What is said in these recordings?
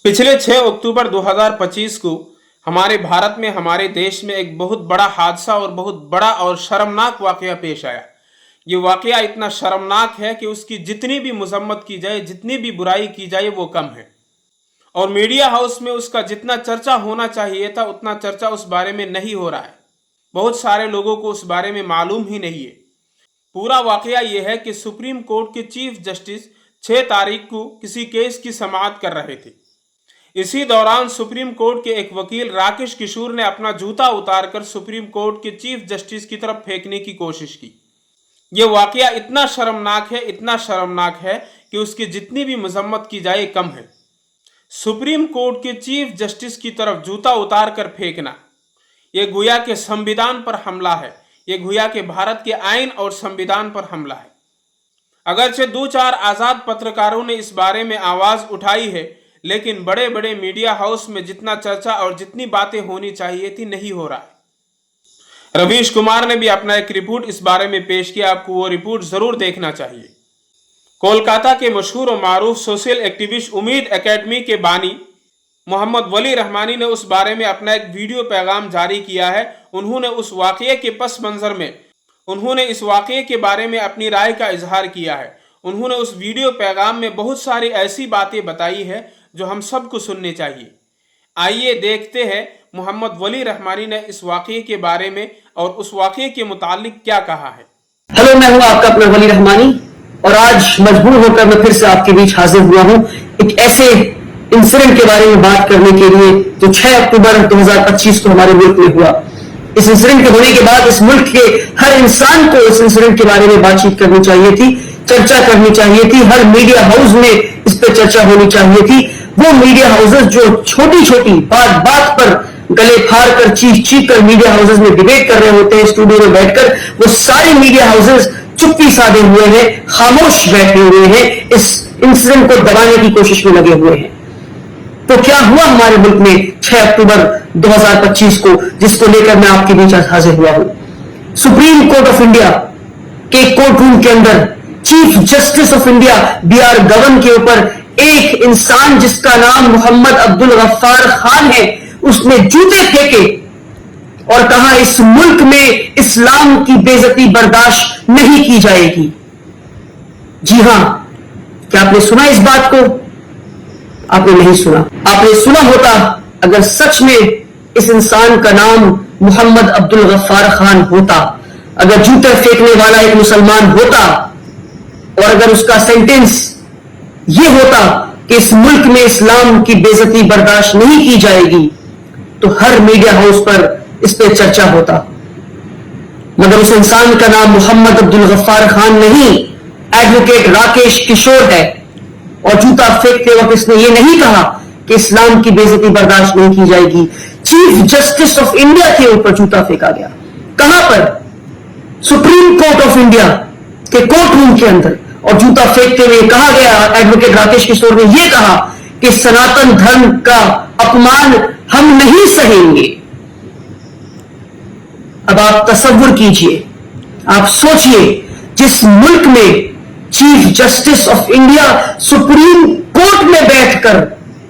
पिछले 6 अक्टूबर 2025 को हमारे भारत में हमारे देश में एक बहुत बड़ा हादसा और बहुत बड़ा और शर्मनाक वाकया पेश आया। ये वाकया इतना शर्मनाक है कि उसकी जितनी भी मजम्मत की जाए, जितनी भी बुराई की जाए वो कम है। और मीडिया हाउस में उसका जितना चर्चा होना चाहिए था उतना चर्चा उस बारे में नहीं हो रहा है। बहुत सारे लोगों को उस बारे में मालूम ही नहीं है। पूरा वाकया ये है कि सुप्रीम कोर्ट के चीफ जस्टिस 6 तारीख को किसी केस की समाअत कर रहे थे। इसी दौरान सुप्रीम कोर्ट के एक वकील राकेश किशोर ने अपना जूता उतारकर सुप्रीम कोर्ट के चीफ जस्टिस की तरफ फेंकने की कोशिश की। यह वाकया इतना शर्मनाक है कि उसकी जितनी भी मजम्मत की जाए कम है। सुप्रीम कोर्ट के चीफ जस्टिस की तरफ जूता उतार कर फेंकना, यह गोया के संविधान पर हमला है। यह गोया के भारत के आईन और संविधान पर हमला है। अगरचे 2-4 आजाद पत्रकारों ने इस बारे में आवाज उठाई है, लेकिन बड़े बड़े मीडिया हाउस में जितना चर्चा और जितनी बातें होनी चाहिए थी नहीं हो रहा है। रवीश कुमार ने भी अपना एक रिपोर्ट इस बारे में पेश किया, आपको वो रिपोर्ट जरूर देखना चाहिए। कोलकाता के मशहूर और मारूफ सोशल एक्टिविस्ट उम्मीद एकेडमी के बानी मोहम्मद वली रहमानी ने उस बारे में अपना एक वीडियो पैगाम जारी किया है। उन्होंने उस वाकये के पस मंजर में इस वाकये के बारे में अपनी राय का इजहार किया है। उन्होंने उस वीडियो पैगाम में बहुत सारी ऐसी बातें बताई है जो हम सबको सुननी चाहिए। आइए देखते हैं मोहम्मद वली रहमानी ने इस वाकये के बारे में और उस वाकये के मुतालिक क्या कहा है। हेलो, मैं हूं आपका अपना वली रहमानी और आज मजबूर होकर मैं फिर से आपके बीच हाजिर हुआ हूं एक ऐसे इंसिडेंट के बारे में बात करने के लिए जो 6 अक्टूबर 2025 को हमारे मुल्क में हुआ। इस इंसिडेंट के होने के बाद इस मुल्क के हर इंसान को इस इंसिडेंट के बारे में बातचीत करनी चाहिए थी, चर्चा करनी चाहिए थी। हर मीडिया हाउस में इस पर चर्चा होनी चाहिए थी। वो मीडिया हाउसेस जो छोटी छोटी बात पर गले फाड़ कर चीख कर मीडिया हाउसेस में डिबेट कर रहे होते हैं स्टूडियो में बैठकर, वो सारे मीडिया हाउसेस चुप्पी साधे हुए हैं, खामोश बैठे हुए हैं, इस इंसिडेंट को दबाने की कोशिश में लगे हुए हैं। तो क्या हुआ हमारे मुल्क में 6 अक्टूबर 2025 को, जिसको लेकर मैं आपके बीच हाजिर हुआ हूं। सुप्रीम कोर्ट ऑफ इंडिया के कोर्ट रूम के अंदर chief justice of India BR govern के ऊपर एक इंसान जिसका नाम मोहम्मद अब्दुल गफ्फार खान है, उसने जूते फेंके और कहा इस मुल्क में इस्लाम की बेइज्जती बर्दाश्त नहीं की जाएगी। जी हां, क्या आपने सुना इस बात को? आपने नहीं सुना। आपने सुना होता अगर सच में इस इंसान का नाम मोहम्मद अब्दुल गफ्फार खान होता, अगर जूते फेंकने वाला एक मुसलमान होता और अगर उसका सेंटेंस ये होता कि इस मुल्क में इस्लाम की बेइज्जती बर्दाश्त नहीं की जाएगी, तो हर मीडिया हाउस पर इस पे चर्चा होता। मगर उस इंसान का नाम मोहम्मद अब्दुल गफ्फार खान नहीं, एडवोकेट राकेश किशोर है। और जूता फेंकते वक्त इसने ये नहीं कहा कि इस्लाम की बेइज्जती बर्दाश्त नहीं की जाएगी। चीफ जस्टिस ऑफ इंडिया के ऊपर जूता फेंका गया। कहां पर? सुप्रीम कोर्ट ऑफ इंडिया के कोर्ट रूम के अंदर। और जूता फेंकते हुए कहा गया, एडवोकेट राकेश किशोर ने यह कहा कि सनातन धर्म का अपमान हम नहीं सहेंगे। अब आप तसव्वुर कीजिए, आप सोचिए, जिस मुल्क में chief justice of India supreme court में बैठकर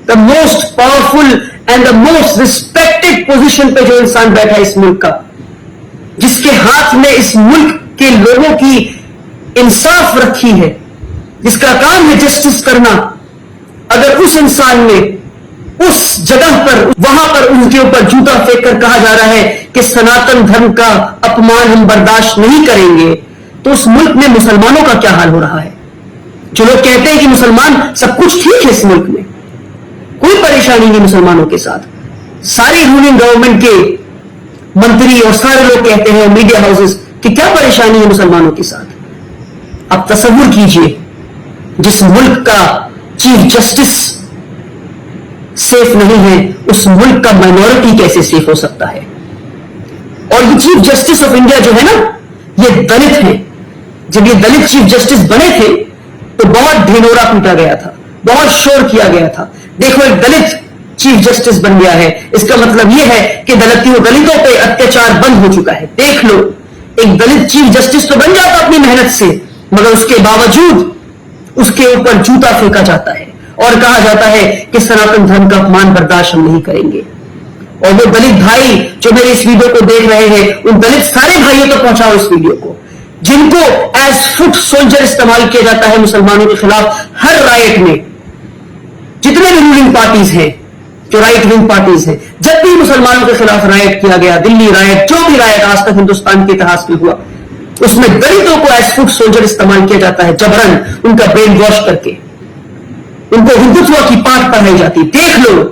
the most powerful and the most respected position पे जो इंसान बैठा है इस मुल्क का, जिसके हाथ में इस मुल्क के लोगों की इंसाफ रखी है, जिसका काम है जस्टिस करना, अगर उस इंसान ने उस जगह पर वहां पर उनके ऊपर जूता फेंक कर कहा जा रहा है कि सनातन धर्म का अपमान हम बर्दाश्त नहीं करेंगे, तो उस मुल्क में मुसलमानों का क्या हाल हो रहा है? जो लोग कहते हैं कि मुसलमान सब कुछ ठीक है, इस मुल्क में कोई परेशानी नहीं मुसलमानों के साथ, सारी रूलिंग गवर्नमेंट के मंत्री और सारे लोग कहते हैं मीडिया हाउसेस कि क्या परेशानी है मुसलमानों के साथ। आप तसव्वुर कीजिए, जिस मुल्क का चीफ जस्टिस सेफ नहीं है, उस मुल्क का माइनॉरिटी कैसे सेफ हो सकता है? और ये चीफ जस्टिस ऑफ इंडिया जो है ना, ये दलित है। जब ये दलित चीफ जस्टिस बने थे तो बहुत ढिंढोरा पीटा गया था, बहुत शोर किया गया था। देखो, एक दलित चीफ जस्टिस बन गया है, इसका मतलब यह है कि दलितों पे अत्याचार बंद हो चुका है। देख लो, एक दलित चीफ जस्टिस तो बन जाता अपनी मेहनत से, मगर उसके बावजूद उसके ऊपर जूता फेंका जाता है और कहा जाता है कि सनातन धर्म का अपमान बर्दाश्त हम नहीं करेंगे। और वो दलित भाई जो मेरे इस वीडियो को देख रहे हैं, उन दलित सारे भाइयों तक पहुंचाओ इस वीडियो को, जिनको एज फुट सोल्जर इस्तेमाल किया जाता है मुसलमानों के खिलाफ हर राइट में। जितने भी रूलिंग पार्टीज हैं, जो राइट विंग पार्टीज हैं, जब भी मुसलमानों के खिलाफ राइट किया गया, दिल्ली राइट, जो भी राइट आज तक हिंदुस्तान के इतिहास में हुआ, उसमें दलितों को एज फुट सोल्जर इस्तेमाल किया जाता है, जबरन उनका ब्रेन वॉश करके उनको हिंदुत्व की पाठ पढ़ाई जाती। देख लो,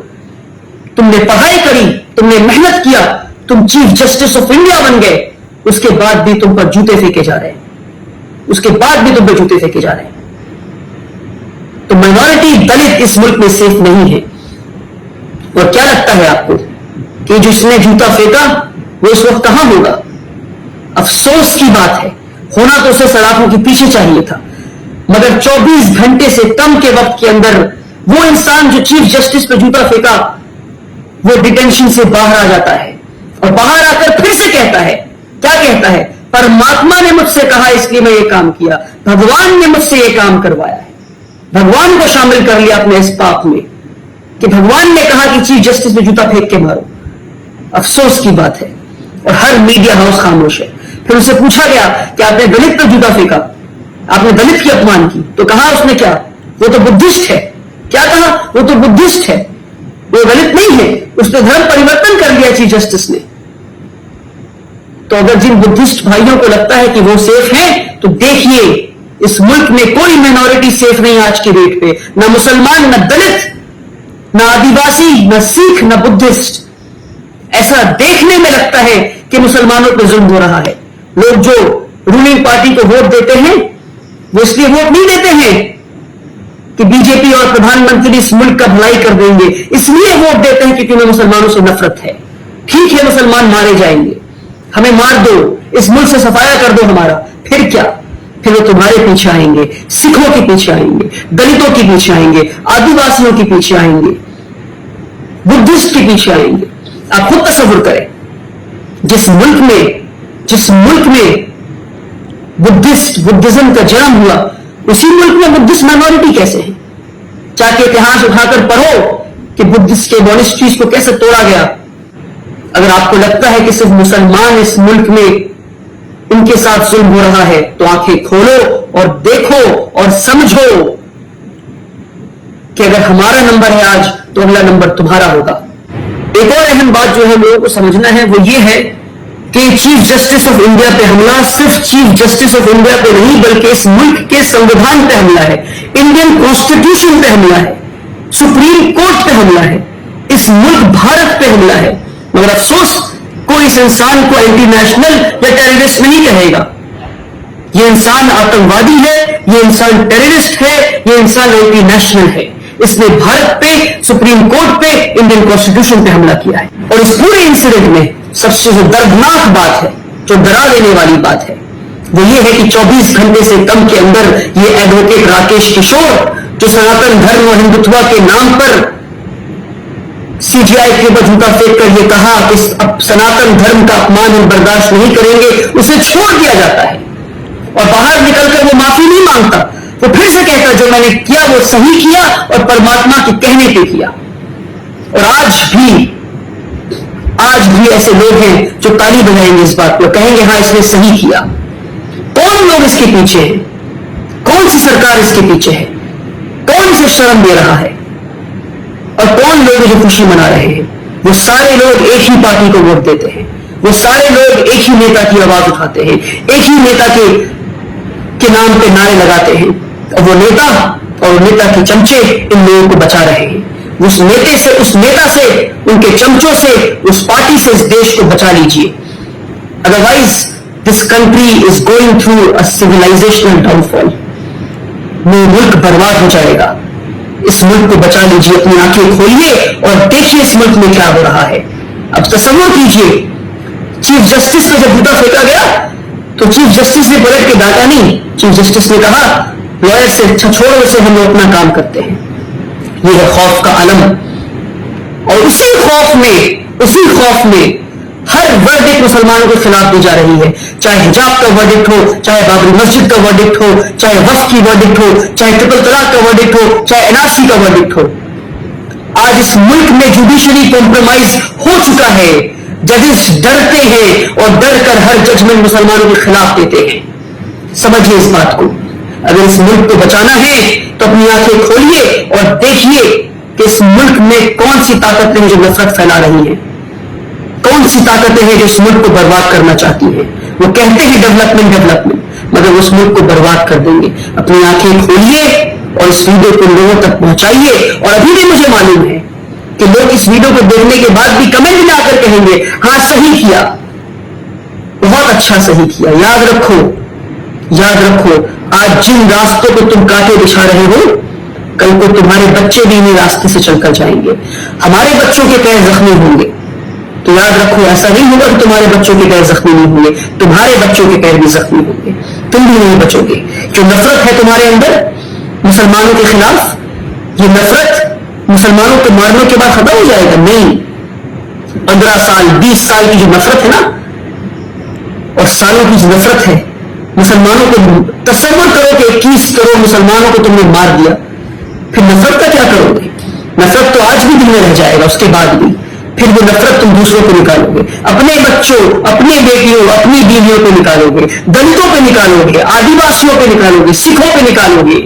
तुमने पढ़ाई करी, तुमने मेहनत किया, तुम चीफ जस्टिस ऑफ इंडिया बन गए, उसके बाद भी तुम पर जूते फेंके जा रहे हैं, उसके बाद भी तुम पर जूते फेंके जा रहे हैं। तो माइनॉरिटी दलित इस मुल्क में सेफ नहीं है। और क्या लगता है आपको कि जिसने जूता फेंका वो इस वक्त कहां होगा? अफसोस की बात है, होना तो उसे सलाखों के पीछे चाहिए था, मगर 24 घंटे से कम के वक्त के अंदर वो इंसान जो चीफ जस्टिस पे जूता फेंका, वो डिटेंशन से बाहर आ जाता है और बाहर आकर फिर से कहता है, क्या कहता है? परमात्मा ने मुझसे कहा इसलिए मैं ये काम किया, भगवान ने मुझसे ये काम करवाया है। भगवान को शामिल कर लिया अपने इस पाप में कि भगवान ने कहा कि चीफ जस्टिस में जूता फेंक के मारो। अफसोस की बात है। और हर मीडिया हाउस खामोश है। फिर उसे पूछा गया कि आपने दलित पर जूता फेंका, आपने दलित की अपमान की, तो कहा उसने क्या? वो तो बुद्धिस्ट है। क्या कहा? वो तो बुद्धिस्ट है, वो दलित नहीं है, उसने धर्म परिवर्तन कर लिया चीफ जस्टिस ने। तो अगर जिन बुद्धिस्ट भाइयों को लगता है कि वो सेफ है, तो देखिए इस मुल्क में कोई माइनॉरिटी सेफ नहीं आज की डेट पे, ना मुसलमान, ना दलित, ना आदिवासी, ना सिख, ना बुद्धिस्ट। ऐसा देखने में लगता है कि मुसलमानों पर जुल्म हो रहा है। लोग जो रूलिंग पार्टी को वोट देते हैं, वो इसलिए वोट नहीं देते हैं कि बीजेपी और प्रधानमंत्री इस मुल्क का भलाई कर देंगे, इसलिए वोट देते हैं क्योंकि उन्हें मुसलमानों से नफरत है। ठीक है, मुसलमान मारे जाएंगे, हमें मार दो, इस मुल्क से सफाया कर दो हमारा, फिर क्या? फिर वो तुम्हारे पीछे आएंगे, सिखों के पीछे आएंगे, दलितों के पीछे आएंगे, आदिवासियों के पीछे आएंगे, बुद्धिस्ट के पीछे आएंगे। आप खुद तसव्वुर करें, जिस मुल्क में बुद्धिज्म का जन्म हुआ, उसी मुल्क में बुद्धिस्ट माइनॉरिटी कैसे है? जाके इतिहास उठाकर पढ़ो कि बुद्धिस्ट के मॉनेस्ट्रीज को कैसे तोड़ा गया। अगर आपको लगता है कि सिर्फ मुसलमान इस मुल्क में इनके साथ जुल्म हो रहा है, तो आंखें खोलो और देखो और समझो कि अगर हमारा नंबर है आज, तो अगला नंबर तुम्हारा होगा। एक और अहम बात जो है लोगों को समझना है, वो ये है कि चीफ जस्टिस ऑफ इंडिया पे हमला सिर्फ चीफ जस्टिस ऑफ इंडिया पे नहीं, बल्कि इस मुल्क के संविधान पे हमला है, इंडियन कॉन्स्टिट्यूशन पे हमला है, सुप्रीम कोर्ट पे हमला है, इस मुल्क भारत पे हमला है। मगर अफसोस, कोई इस इंसान को एंटी नेशनल या टेररिस्ट नहीं कहेगा। ये इंसान आतंकवादी है, ये इंसान टेररिस्ट है, ये इंसान एंटी नेशनल है। इसने भारत पे, सुप्रीम कोर्ट पे, इंडियन कॉन्स्टिट्यूशन पे हमला किया है। और इस पूरे इंसिडेंट में सबसे जो दर्दनाक बात है, जो डरा देने वाली बात है, वो ये है कि 24 घंटे से कम के अंदर ये एडवोकेट राकेश किशोर, जो सनातन धर्म और हिंदुत्व के नाम पर सीजीआई के ऊपर जूता फेंक कर ये कहा कि अब सनातन धर्म का अपमान हम बर्दाश्त नहीं करेंगे, उसे छोड़ दिया जाता है और बाहर निकलकर वो माफी नहीं मांगता। वो फिर से कहता जो मैंने किया वो सही किया और परमात्मा के कहने पे किया। और आज भी ऐसे लोग हैं जो ताली बजाएंगे इस बात को, कहेंगे हाँ इसने सही किया। कौन लोग इसके पीछे हैं? कौन सी सरकार इसके पीछे है? कौन इसे शर्म दे रहा है? और कौन लोग जो खुशी मना रहे हैं? वो सारे लोग एक ही पार्टी को वोट देते हैं, वो सारे लोग एक ही नेता की आवाज उठाते हैं, एक ही नेता के नाम पे नारे लगाते हैं। और वो नेता के चमचे इन लोगों को बचा रहे हैं। उस नेता से, उनके चमचों से, उस पार्टी से इस देश को बचा लीजिए। Otherwise this country is going through a civilisational downfall. मुल्क बर्बाद हो जाएगा। इस मुल्क को बचा लीजिए, अपनी आंखें खोलिए और देखिए इस मुल्क में क्या हो रहा है। अब तसव्वुर कीजिए, चीफ जस्टिस को जब जूता फेंका गया तो चीफ जस्टिस ने पलट के डांटा नहीं। चीफ जस्टिस ने कहा लॉयर से अच्छा छोड़ो उसे, हम लोग अपना काम करते हैं। ये है खौफ का आलम। और उसी खौफ में ہر ورڈکٹ مسلمانوں کے خلاف دی جا رہی ہے، چاہے حجاب کا ورڈکٹ ہو، چاہے بابری مسجد کا ورڈکٹ ہو، چاہے وقف کی ورڈکٹ ہو، چاہے ٹرپل طلاق کا ورڈکٹ ہو، چاہے این آر سی کا ورڈکٹ ہو. آج اس ملک میں جوڈیشری کمپرومائز ہو چکا ہے. ججز ڈرتے ہیں اور ڈر کر ہر ججمنٹ مسلمانوں کے خلاف دیتے ہیں. سمجھیے اس بات کو. اگر اس ملک کو بچانا ہے تو اپنی آنکھیں کھولیے اور دیکھیے کہ اس ملک میں کون سی طاقتیں ہیں جو نفرت پھیلا رہی ہیں، کون سی طاقتیں ہیں جو اس ملک کو برباد کرنا چاہتی ہیں. وہ کہتے ہیں ڈیولپمنٹ مگر وہ اس ملک کو برباد کر دیں گے. اپنی آنکھیں کھولیے اور اس ویڈیو کو لوگوں تک پہنچائیے. اور ابھی بھی مجھے معلوم ہے کہ لوگ اس ویڈیو کو دیکھنے کے بعد بھی کمنٹ میں آ کر کہیں گے ہاں صحیح کیا، بہت اچھا صحیح کیا. یاد رکھو آج جن راستوں کو تم کاٹے بچھا رہے ہو کل کو تمہارے بچے بھی انہیں راستے سے چل کر جائیں گے. ہمارے بچوں کے پیر زخمی ہوں گے تو یاد رکھو ایسا نہیں ہوگا کہ تمہارے بچوں کے پیر زخمی نہیں ہوں گے، تمہارے بچوں کے پیر بھی زخمی ہوں گے. تم بھی نہیں بچو گے. جو نفرت ہے تمہارے اندر مسلمانوں کے خلاف، یہ نفرت مسلمانوں کو مارنے کے بعد ختم ہو جائے گا؟ نہیں. 15 سال 20 سال کی جو نفرت ہے نا، اور سالوں کی جو نفرت ہے مسلمانوں کو، تصور کرو کہ 21 کروڑ مسلمانوں کو تم نے مار دیا، پھر نفرت کا کیا کرو گے؟ نفرت تو آج بھی دل میں رہ جائے گا، اس کے بعد بھی پھر وہ نفرت تم دوسروں کو نکالو گے، اپنے بچوں، اپنی بیٹیوں، اپنی بیویوں پہ نکالو گے، دلتوں پہ نکالو گے، آدیواسیوں پہ نکالو گے، سکھوں پہ نکالو گے،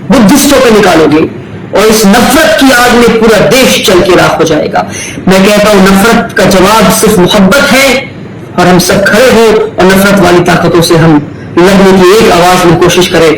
بدھسٹوں پہ نکالو گے. اور اس نفرت کی آگ میں پورا دیش چل کے راکھ ہو جائے گا. میں کہتا ہوں نفرت کا جواب صرف محبت ہے، اور ہم سب کھڑے ہوں اور نفرت والی طاقتوں سے ہم لڑنے کی ایک آواز میں کوشش کریں.